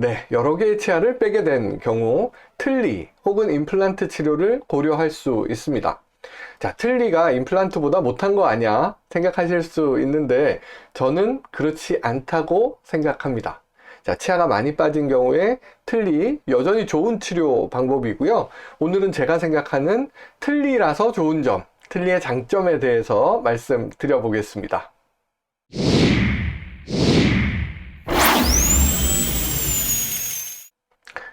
네, 여러 개의 치아를 빼게 된 경우 틀니 혹은 임플란트 치료를 고려할 수 있습니다. 자, 틀니가 임플란트보다 못한 거 아니야 생각하실 수 있는데 저는 그렇지 않다고 생각합니다. 자, 치아가 많이 빠진 경우에 틀니 여전히 좋은 치료 방법이고요. 오늘은 제가 생각하는 틀니라서 좋은 점, 틀니의 장점에 대해서 말씀드려 보겠습니다.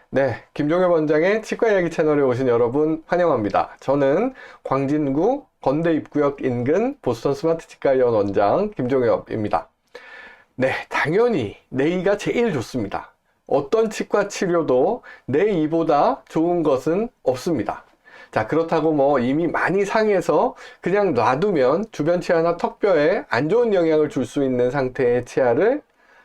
네, 김종엽 원장의 치과 이야기 채널에 오신 여러분 환영합니다. 저는 광진구 건대 입구역 인근 보스턴 스마트 치과의원 원장 김종엽입니다. 네, 당연히 내 이가 제일 좋습니다. 어떤 치과 치료도 내 이보다 좋은 것은 없습니다. 자, 그렇다고 뭐 이미 많이 상해서 그냥 놔두면 주변 치아나 턱뼈에 안 좋은 영향을 줄 수 있는 상태의 치아를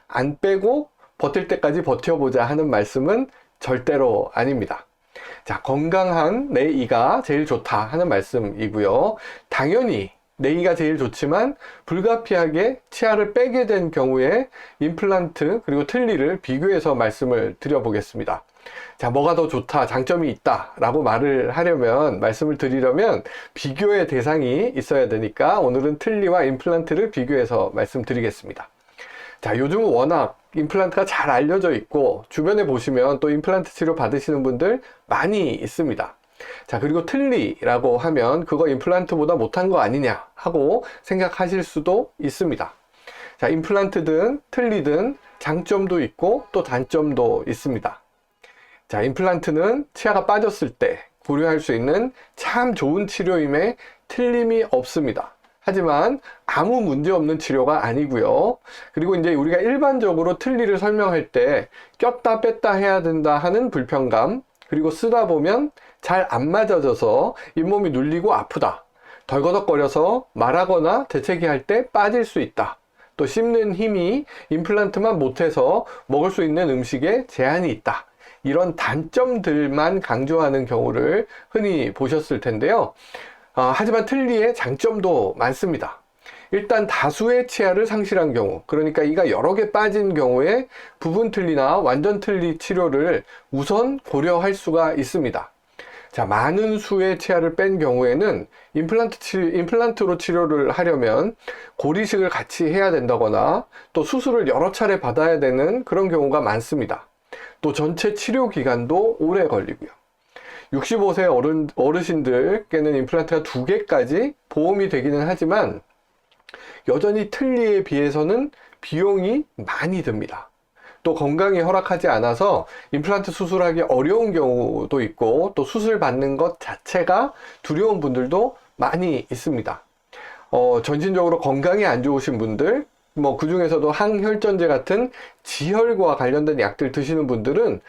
안 빼고 버틸 때까지 버텨보자 하는 말씀은 절대로 아닙니다. 자, 건강한 내 이가 제일 좋다 하는 말씀이고요. 당연히 내 이가 제일 좋지만 불가피하게 치아를 빼게 된 경우에 임플란트 그리고 틀니를 비교해서 말씀을 드려보겠습니다. 자, 뭐가 더 좋다, 장점이 있다 라고 말씀을 드리려면 비교의 대상이 있어야 되니까 오늘은 틀니와 임플란트를 비교해서 말씀드리겠습니다. 자, 요즘은 워낙 임플란트가 잘 알려져 있고 주변에 보시면 또 임플란트 치료 받으시는 분들 많이 있습니다. 자, 그리고 틀니라고 하면 그거 임플란트보다 못한 거 아니냐 하고 생각하실 수도 있습니다. 자, 임플란트든 틀니든 장점도 있고 또 단점도 있습니다. 자, 임플란트는 치아가 빠졌을 때 고려할 수 있는 참 좋은 치료임에 틀림이 없습니다. 하지만 아무 문제 없는 치료가 아니고요. 그리고 이제 우리가 일반적으로 틀니를 설명할 때 꼈다 뺐다 해야 된다 하는 불편감, 그리고 쓰다 보면 잘 안 맞아져서 잇몸이 눌리고 아프다, 덜거덕거려서 말하거나 재채기 할 때 빠질 수 있다, 또 씹는 힘이 임플란트만 못해서 먹을 수 있는 음식에 제한이 있다, 이런 단점들만 강조하는 경우를 흔히 보셨을 텐데요. 하지만 틀니의 장점도 많습니다. 일단 다수의 치아를 상실한 경우, 그러니까 이가 여러 개 빠진 경우에 부분 틀니나 완전 틀니 치료를 우선 고려할 수가 있습니다. 자, 많은 수의 치아를 뺀 경우에는 임플란트로 치료를 하려면 고리식을 같이 해야 된다거나 또 수술을 여러 차례 받아야 되는 그런 경우가 많습니다. 또 전체 치료 기간도 오래 걸리고요. 65세 어르신들께는 임플란트가 2개까지 보험이 되기는 하지만 여전히 틀니에 비해서는 비용이 많이 듭니다. 또 건강이 허락하지 않아서 임플란트 수술하기 어려운 경우도 있고 또 수술 받는 것 자체가 두려운 분들도 많이 있습니다. 전신적으로 건강이 안 좋으신 분들, 그 중에서도 항혈전제 같은 지혈과 관련된 약들 드시는 분들은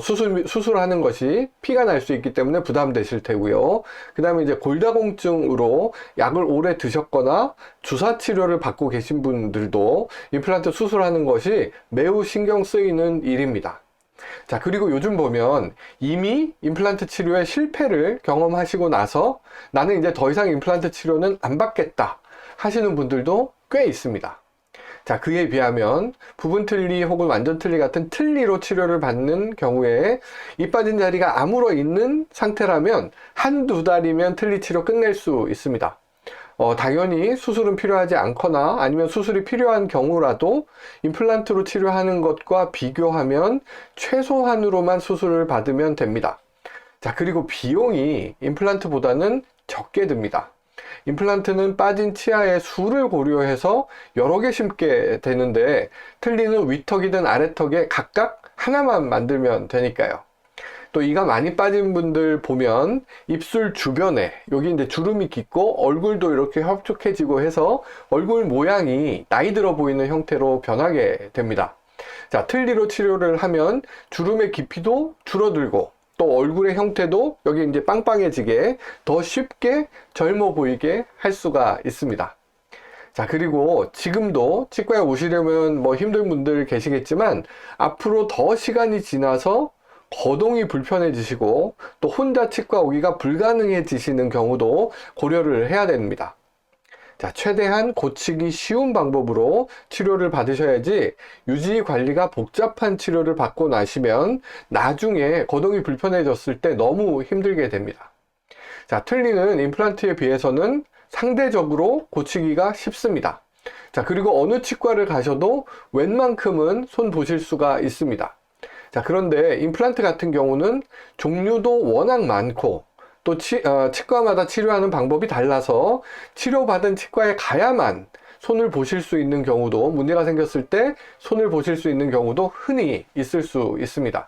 수술하는 것이 피가 날 수 있기 때문에 부담되실 테고요. 그 다음에 이제 골다공증으로 약을 오래 드셨거나 주사 치료를 받고 계신 분들도 임플란트 수술하는 것이 매우 신경 쓰이는 일입니다. 자, 그리고 요즘 보면 이미 임플란트 치료의 실패를 경험하시고 나서 나는 이제 더 이상 임플란트 치료는 안 받겠다 하시는 분들도 꽤 있습니다. 자, 그에 비하면 부분 틀니 혹은 완전 틀니 같은 틀니로 치료를 받는 경우에 이 빠진 자리가 아물어 있는 상태라면 한두 달이면 틀니 치료 끝낼 수 있습니다. 당연히 수술은 필요하지 않거나 아니면 수술이 필요한 경우라도 임플란트로 치료하는 것과 비교하면 최소한으로만 수술을 받으면 됩니다. 자, 그리고 비용이 임플란트보다는 적게 듭니다. 임플란트는 빠진 치아의 수를 고려해서 여러 개 심게 되는데 틀니는 위턱이든 아래턱에 각각 하나만 만들면 되니까요. 또 이가 많이 빠진 분들 보면 입술 주변에 여기 이제 주름이 깊고 얼굴도 이렇게 협축해지고 해서 얼굴 모양이 나이 들어 보이는 형태로 변하게 됩니다. 자, 틀니로 치료를 하면 주름의 깊이도 줄어들고 또 얼굴의 형태도 여기 이제 빵빵해지게 더 쉽게 젊어 보이게 할 수가 있습니다. 자, 그리고 지금도 치과에 오시려면 힘든 분들 계시겠지만 앞으로 더 시간이 지나서 거동이 불편해지시고 또 혼자 치과 오기가 불가능해지시는 경우도 고려를 해야 됩니다. 자, 최대한 고치기 쉬운 방법으로 치료를 받으셔야지 유지 관리가 복잡한 치료를 받고 나시면 나중에 거동이 불편해졌을 때 너무 힘들게 됩니다. 자, 틀니는 임플란트에 비해서는 상대적으로 고치기가 쉽습니다. 자, 그리고 어느 치과를 가셔도 웬만큼은 손 보실 수가 있습니다. 자, 그런데 임플란트 같은 경우는 종류도 워낙 많고 또 치과마다 치료하는 방법이 달라서 치료받은 치과에 가야만 손을 보실 수 있는 경우도, 문제가 생겼을 때 손을 보실 수 있는 경우도 흔히 있을 수 있습니다.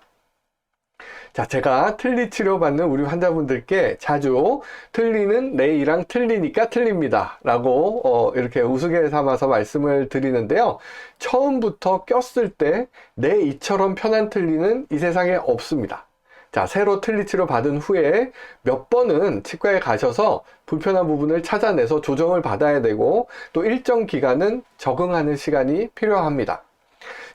자, 제가 틀니 치료받는 우리 환자분들께 자주 틀니는 내 이랑 틀리니까 틀립니다 라고 이렇게 우스개 삼아서 말씀을 드리는데요. 처음부터 꼈을 때 내 이처럼 편한 틀니는 이 세상에 없습니다. 자, 새로 틀니 치료 받은 후에 몇 번은 치과에 가셔서 불편한 부분을 찾아내서 조정을 받아야 되고 또 일정 기간은 적응하는 시간이 필요합니다.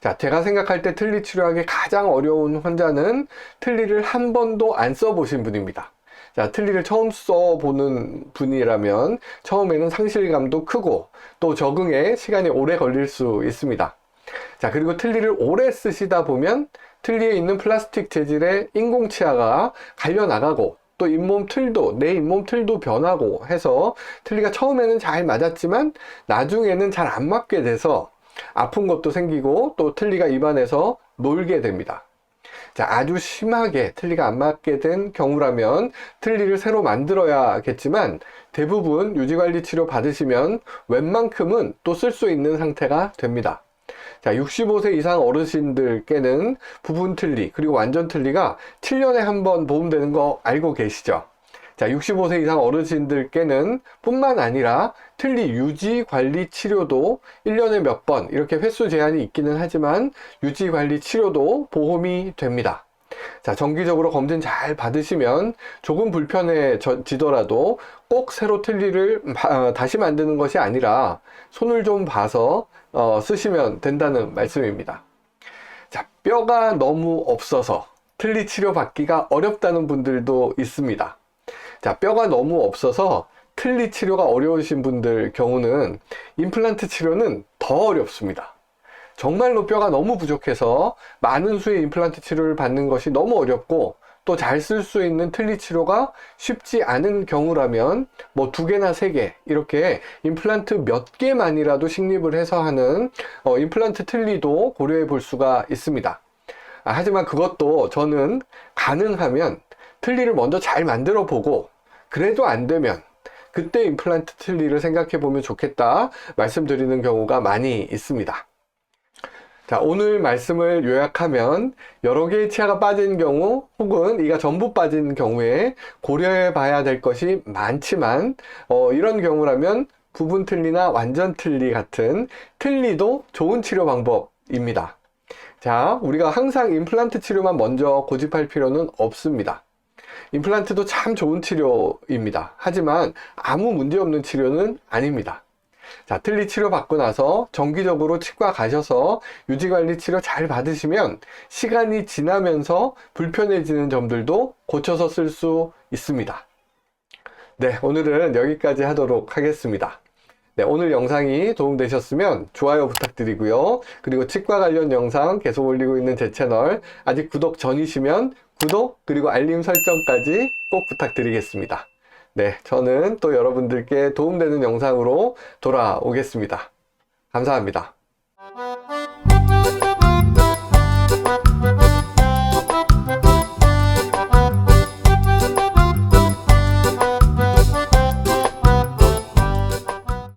자, 제가 생각할 때 틀니 치료하기 가장 어려운 환자는 틀니를 한 번도 안 써보신 분입니다. 자, 틀니를 처음 써보는 분이라면 처음에는 상실감도 크고 또 적응에 시간이 오래 걸릴 수 있습니다. 자, 그리고 틀니를 오래 쓰시다 보면 틀니에 있는 플라스틱 재질의 인공치아가 갈려나가고 또 잇몸 틀도, 내 잇몸 틀도 변하고 해서 틀니가 처음에는 잘 맞았지만 나중에는 잘 안 맞게 돼서 아픈 것도 생기고 또 틀니가 입안에서 놀게 됩니다. 자, 아주 심하게 틀니가 안 맞게 된 경우라면 틀니를 새로 만들어야겠지만 대부분 유지관리 치료 받으시면 웬만큼은 또 쓸 수 있는 상태가 됩니다. 자, 65세 이상 어르신들께는 부분 틀니 그리고 완전 틀니가 7년에 한 번 보험되는 거 알고 계시죠? 자, 65세 이상 어르신들께는 뿐만 아니라 틀니 유지 관리 치료도 1년에 몇 번 이렇게 횟수 제한이 있기는 하지만 유지 관리 치료도 보험이 됩니다. 자, 정기적으로 검진 잘 받으시면 조금 불편해지더라도 꼭 새로 틀니를 다시 만드는 것이 아니라 손을 좀 봐서 쓰시면 된다는 말씀입니다. 자, 뼈가 너무 없어서 틀니 치료 받기가 어렵다는 분들도 있습니다. 자, 뼈가 너무 없어서 틀니 치료가 어려우신 분들 경우는 임플란트 치료는 더 어렵습니다. 정말로 뼈가 너무 부족해서 많은 수의 임플란트 치료를 받는 것이 너무 어렵고 또 잘 쓸 수 있는 틀니 치료가 쉽지 않은 경우라면 뭐 2개나 3개 이렇게 임플란트 몇 개만이라도 식립을 해서 하는 임플란트 틀니도 고려해 볼 수가 있습니다. 하지만 그것도 저는 가능하면 틀니를 먼저 잘 만들어 보고 그래도 안 되면 그때 임플란트 틀니를 생각해 보면 좋겠다 말씀드리는 경우가 많이 있습니다. 자, 오늘 말씀을 요약하면 여러 개의 치아가 빠진 경우 혹은 이가 전부 빠진 경우에 고려해 봐야 될 것이 많지만 이런 경우라면 부분 틀니나 완전 틀니 같은 틀니도 좋은 치료 방법입니다. 자, 우리가 항상 임플란트 치료만 먼저 고집할 필요는 없습니다. 임플란트도 참 좋은 치료입니다. 하지만 아무 문제 없는 치료는 아닙니다. 자, 틀니 치료 받고 나서 정기적으로 치과 가셔서 유지관리 치료 잘 받으시면 시간이 지나면서 불편해지는 점들도 고쳐서 쓸 수 있습니다. 네, 오늘은 여기까지 하도록 하겠습니다. 네, 오늘 영상이 도움되셨으면 좋아요 부탁드리고요. 그리고 치과 관련 영상 계속 올리고 있는 제 채널 아직 구독 전이시면 구독 그리고 알림 설정까지 꼭 부탁드리겠습니다. 네, 저는 또 여러분들께 도움되는 영상으로 돌아오겠습니다. 감사합니다.